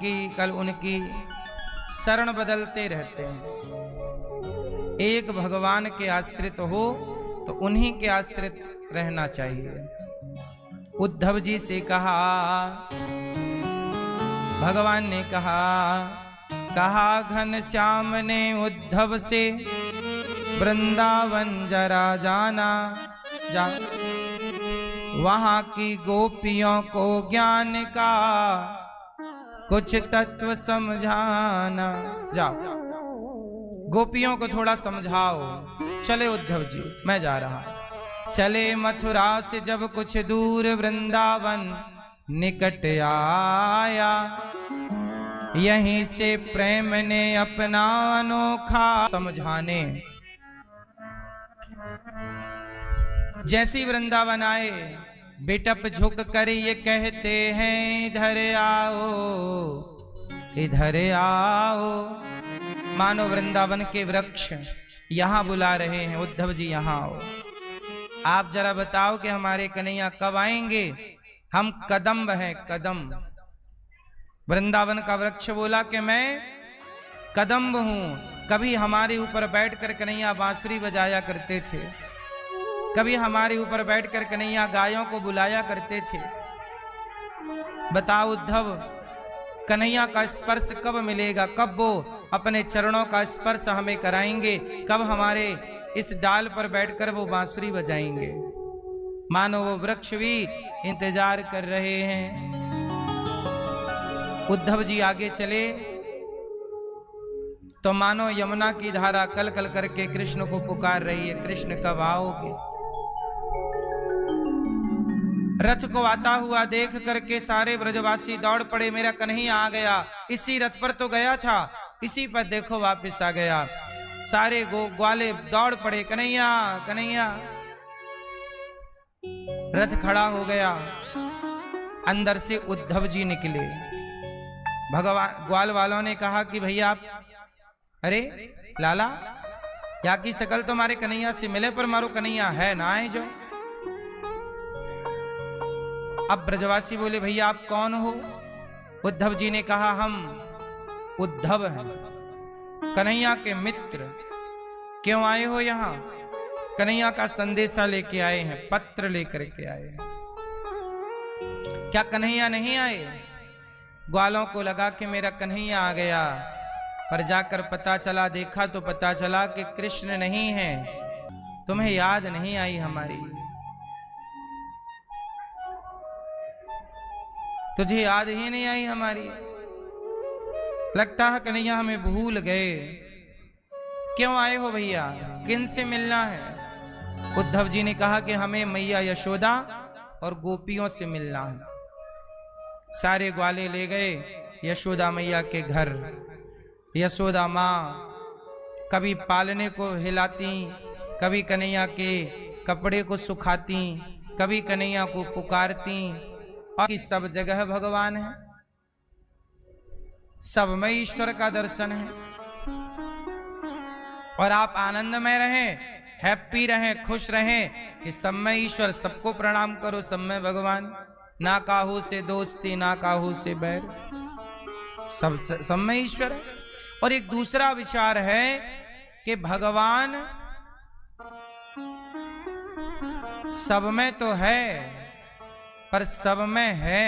की कल उनकी शरण बदलते रहते हैं। एक भगवान के आश्रित हो तो उन्हीं के आश्रित रहना चाहिए। उद्धव जी से कहा, भगवान ने कहा घनश्याम ने उद्धव से वृंदावन जरा जाना, जा वहां की गोपियों को ज्ञान का कुछ तत्व समझाना। जाओ गोपियों को थोड़ा समझाओ। चले उद्धव जी, मैं जा रहा हूं। चले मथुरा से जब कुछ दूर वृंदावन निकट आया, यहीं से प्रेम ने अपना अनोखा समझाने। जैसी वृंदावन आए बेटप झुक कर ये कहते हैं इधर आओ, इधर आओ। मानो वृंदावन के वृक्ष यहां बुला रहे हैं, उद्धव जी यहां आओ। आप जरा बताओ कि हमारे कन्हैया कब आएंगे? हम कदम्ब हैं, कदम्ब। वृंदावन का वृक्ष बोला कि मैं कदम्ब हूं। कभी हमारे ऊपर बैठकर कन्हैया बांसुरी बजाया करते थे, कभी हमारे ऊपर बैठकर कन्हैया गायों को बुलाया करते थे। बताओ उद्धव, कन्हैया का स्पर्श कब मिलेगा? कब वो अपने चरणों का स्पर्श हमें कराएंगे? कब हमारे इस डाल पर बैठकर वो बांसुरी बजाएंगे? मानो वो वृक्ष भी इंतजार कर रहे हैं। उद्धव जी आगे चले तो मानो यमुना की धारा कल कल करके कृष्ण को पुकार रही है, कृष्ण कब आओगे? रथ को आता हुआ देख करके सारे ब्रजवासी दौड़ पड़े, मेरा कन्हैया आ गया। इसी रथ पर तो गया था, इसी पर देखो वापस आ गया। सारे ग्वाले दौड़ पड़े, कन्हैया कन्हैया। रथ खड़ा हो गया, अंदर से उद्धव जी निकले। भगवान ग्वाल वालों ने कहा कि भैया आप, अरे लाला, या की शकल तो हमारे कन्हैया से मिले पर मारो कन्हैया है ना आए जो। अब ब्रजवासी बोले भैया आप कौन हो? उद्धव जी ने कहा हम उद्धव हैं, कन्हैया के मित्र। क्यों आए हो यहाँ? कन्हैया का संदेशा लेके आए हैं, पत्र लेकर के आए हैं। क्या कन्हैया नहीं आए? ग्वालों को लगा कि मेरा कन्हैया आ गया, पर जाकर पता चला, देखा तो पता चला कि कृष्ण नहीं है। तुम्हें याद नहीं आई हमारी? तुझे याद ही नहीं आई हमारी? लगता है कन्हैया हमें भूल गए। क्यों आए हो भैया? किन से मिलना है? उद्धव जी ने कहा कि हमें मैया यशोदा और गोपियों से मिलना है। सारे ग्वाले ले गए यशोदा मैया के घर। यशोदा माँ कभी पालने को हिलाती, कभी कन्हैया के कपड़े को सुखाती, कभी कन्हैया को पुकारती। और सब जगह भगवान है, सब में ईश्वर का दर्शन है। और आप आनंद में रहें, हैप्पी रहें, खुश रहें कि सब में ईश्वर, सबको प्रणाम करो, सब में भगवान। ना काहू से दोस्ती, ना काहू से बैर, सब में ईश्वर है। और एक दूसरा विचार है कि भगवान सब में तो है, पर सब में है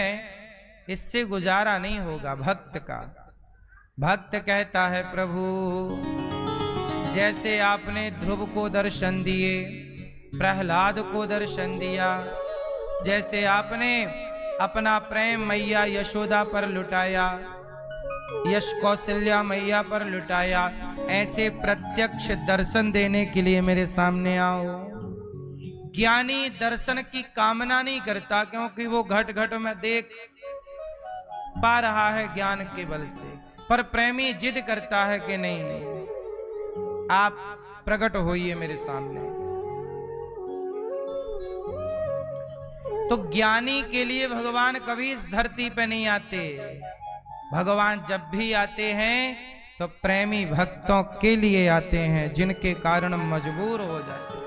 इससे गुजारा नहीं होगा भक्त का। भक्त कहता है प्रभु, जैसे आपने ध्रुव को दर्शन दिए, प्रहलाद को दर्शन दिया, जैसे आपने अपना प्रेम मैया यशोदा पर लुटाया, यश कौशल्या मैया पर लुटाया, ऐसे प्रत्यक्ष दर्शन देने के लिए मेरे सामने आओ। ज्ञानी दर्शन की कामना नहीं करता, क्योंकि वो घट घट में देख पा रहा है ज्ञान के बल से। पर प्रेमी जिद करता है कि नहीं नहीं, आप प्रकट होइए मेरे सामने। तो ज्ञानी के लिए भगवान कभी इस धरती पे नहीं आते। भगवान जब भी आते हैं तो प्रेमी भक्तों के लिए आते हैं, जिनके कारण मजबूर हो जाए।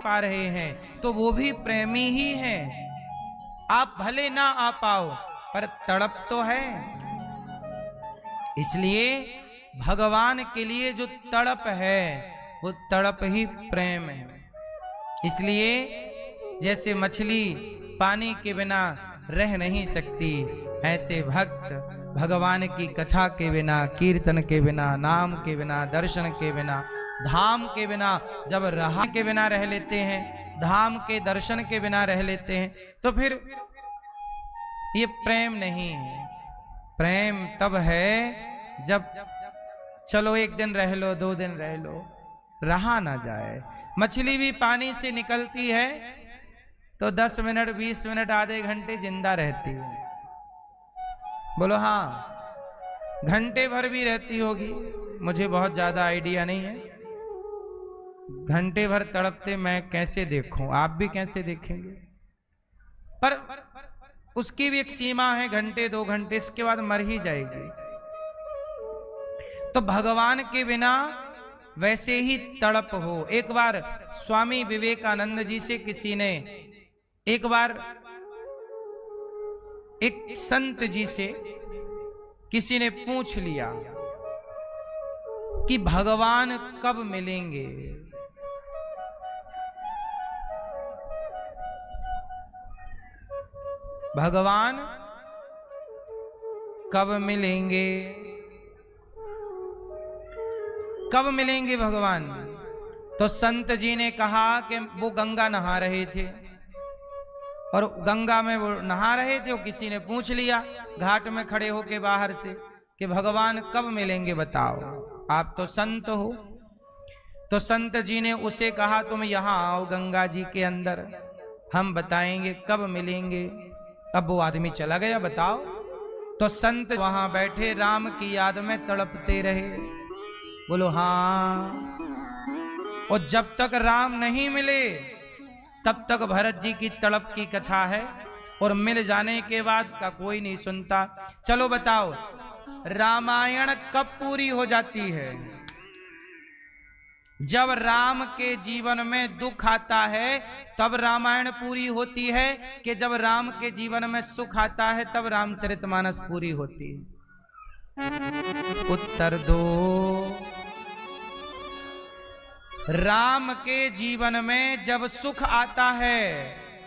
पा रहे हैं तो वो भी प्रेमी ही हैं। आप भले ना आ पाओ पर तड़प तो है। इसलिए भगवान के लिए जो तड़प है वो तड़प ही प्रेम है। इसलिए जैसे मछली पानी के बिना रह नहीं सकती, ऐसे भक्त भगवान की कथा के बिना, कीर्तन के बिना, नाम के बिना, दर्शन के बिना, धाम के बिना, जब रहा के बिना रह लेते हैं, धाम के दर्शन के बिना रह लेते हैं, तो फिर ये प्रेम नहीं है। प्रेम तब है जब चलो एक दिन रह लो, 2 दिन रह लो, रहा ना जाए। मछली भी पानी से निकलती है तो 10 मिनट, 20 मिनट, आधे घंटे जिंदा रहती है। बोलो हाँ, घंटे भर भी रहती होगी, मुझे बहुत ज्यादा आइडिया नहीं है। घंटे भर तड़पते मैं कैसे देखूं, आप भी कैसे देखेंगे? पर उसकी भी एक सीमा है, घंटे 2 घंटे, इसके बाद मर ही जाएगी। तो भगवान के बिना वैसे ही तड़प हो। एक बार स्वामी विवेकानंद जी से किसी ने, एक बार एक संत जी से किसी ने पूछ लिया कि भगवान कब मिलेंगे। भगवान कब मिलेंगे, कब मिलेंगे भगवान? तो संत जी ने कहा कि वो गंगा नहा रहे थे और गंगा में वो नहा रहे थे। वो किसी ने पूछ लिया घाट में खड़े होके बाहर से कि भगवान कब मिलेंगे बताओ, आप तो संत हो। तो संत जी ने उसे कहा तुम यहां आओ गंगा जी के अंदर, हम बताएंगे कब मिलेंगे। अब वो आदमी चला गया, बताओ। तो संत वहां बैठे राम की याद में तड़पते रहे। बोलो हाँ। और जब तक राम नहीं मिले तब तक भरत जी की तड़प की कथा है, और मिल जाने के बाद का कोई नहीं सुनता। चलो बताओ, रामायण कब पूरी हो जाती है? जब राम के जीवन में दुख आता है तब रामायण पूरी होती है, कि जब राम के जीवन में सुख आता है तब रामचरितमानस पूरी होती है? उत्तर दो। राम के जीवन में जब सुख आता है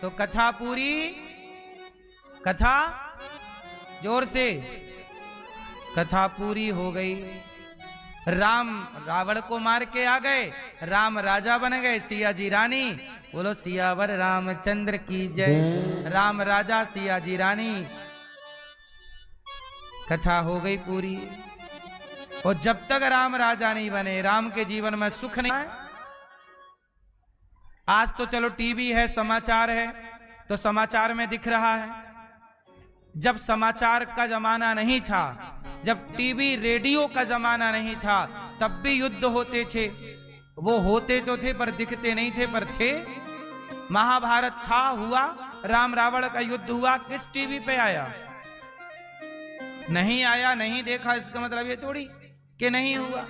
तो कथा पूरी, कथा जोर से, कथा पूरी हो गई। राम रावण को मार के आ गए, राम राजा बन गए, सिया जी रानी। बोलो सियावर रामचंद्र की जय। राम राजा, सिया जी रानी, कथा हो गई पूरी। और जब तक राम राजा नहीं बने, राम के जीवन में सुख नहीं। आज तो चलो टीवी है, समाचार है, तो समाचार में दिख रहा है। जब समाचार का जमाना नहीं था, जब टीवी रेडियो का जमाना नहीं था, तब भी युद्ध होते थे। वो होते तो थे पर दिखते नहीं थे, पर थे। महाभारत था, हुआ, राम रावण का युद्ध हुआ, किस टीवी पे आया? नहीं आया, नहीं देखा। इसका मतलब ये थोड़ी कि नहीं हुआ।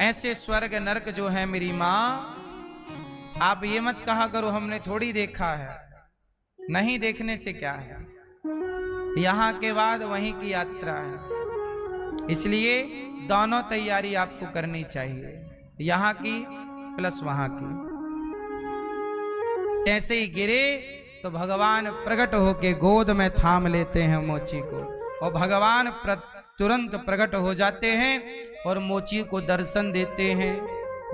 ऐसे स्वर्ग नरक जो है मेरी मां, आप ये मत कहा करो हमने थोड़ी देखा है। नहीं देखने से क्या है, यहां के बाद वहीं की यात्रा है। इसलिए दोनों तैयारी आपको करनी चाहिए, यहां की प्लस वहां की। ऐसे ही गिरे तो भगवान प्रकट होके गोद में थाम लेते हैं मोची को, और भगवान तुरंत प्रकट हो जाते हैं और मोची को दर्शन देते हैं।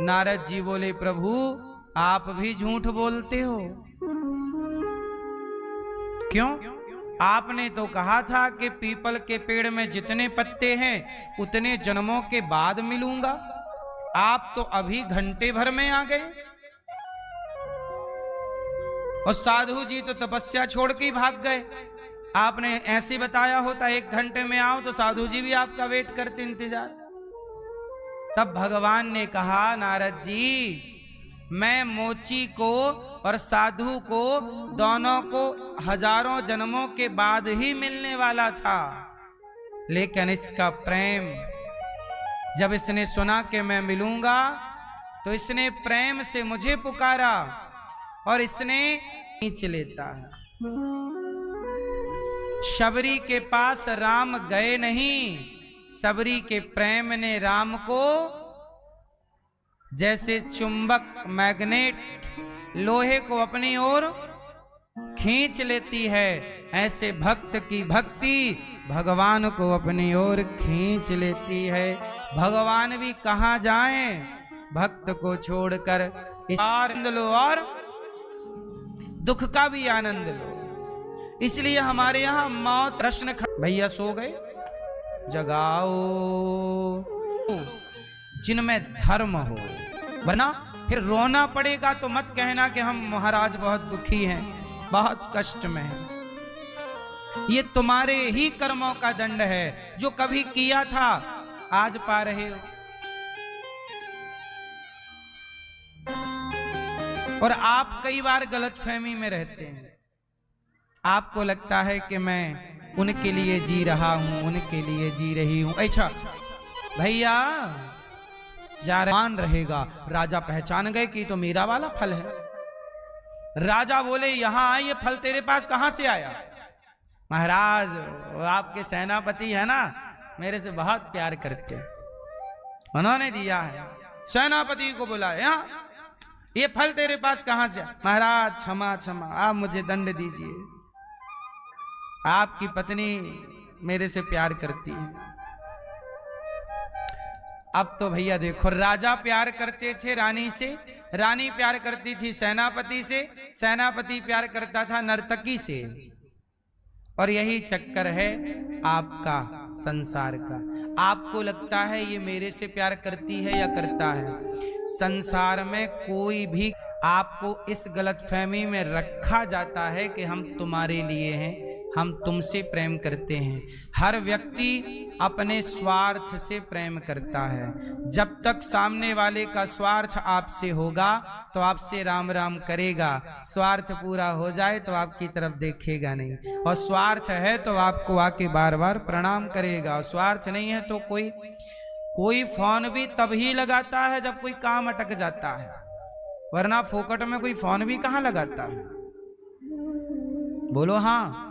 नारद जी बोले प्रभु आप भी झूठ बोलते हो। क्यों? आपने तो कहा था कि पीपल के पेड़ में जितने पत्ते हैं उतने जन्मों के बाद मिलूंगा। आप तो अभी घंटे भर में आ गए। और साधु जी तो तपस्या छोड़ के ही भाग गए। आपने ऐसे बताया होता 1 घंटे में आओ, तो साधु जी भी आपका वेट करते, इंतजार। तब भगवान ने कहा नारद जी, मैं मोची को और साधु को दोनों को हजारों जन्मों के बाद ही मिलने वाला था, लेकिन इसका प्रेम, जब इसने सुना कि मैं मिलूंगा तो इसने प्रेम से मुझे पुकारा और इसने खींच लेता है। शबरी के पास राम गए नहीं, शबरी के प्रेम ने राम को जैसे चुंबक मैग्नेट लोहे को अपनी ओर खींच लेती है, ऐसे भक्त की भक्ति भगवान को अपनी ओर खींच लेती है। भगवान भी कहां जाएं, भक्त को छोड़कर। आनंद लो और दुख का भी आनंद लो। इसलिए हमारे यहां मौत प्रश्न भैया सो गए, जगाओ जिनमें धर्म हो, वरना फिर रोना पड़ेगा तो मत कहना कि हम महाराज बहुत दुखी हैं, बहुत कष्ट में हैं। ये तुम्हारे ही कर्मों का दंड है, जो कभी किया था आज पा रहे हो। और आप कई बार गलतफहमी में रहते हैं, आपको लगता है कि मैं उनके लिए जी रहा हूं, उनके लिए जी रही हूं। अच्छा भैया जा मान रहेगा, राजा पहचान गए कि तो मेरा वाला फल है। राजा बोले यहां आए, ये फल तेरे पास कहां से आया? महाराज वो आपके सेनापति है ना, मेरे से बहुत प्यार करते हैं, उन्होंने दिया है। सेनापति को बुलाया, ये फल तेरे पास कहां से? महाराज क्षमा क्षमा, आप मुझे दंड दीजिए, आपकी पत्नी मेरे से प्यार करती है। अब तो भैया देखो, राजा प्यार करते थे रानी से, रानी प्यार करती थी सेनापति से, सेनापति प्यार करता था नर्तकी से। और यही चक्कर है आपका संसार का। आपको लगता है ये मेरे से प्यार करती है या करता है? संसार में कोई भी आपको इस गलतफहमी में रखा जाता है कि हम तुम्हारे लिए हैं, हम तुमसे प्रेम करते हैं। हर व्यक्ति अपने स्वार्थ से प्रेम करता है। जब तक सामने वाले का स्वार्थ आपसे होगा तो आपसे राम राम करेगा, स्वार्थ पूरा हो जाए तो आपकी तरफ देखेगा नहीं, और स्वार्थ है तो आपको आके बार बार प्रणाम करेगा, और स्वार्थ नहीं है तो कोई फोन भी तभी लगाता है जब कोई काम अटक जाता है, वरना फोकट में कोई फोन भी कहां लगाता है? बोलो हाँ।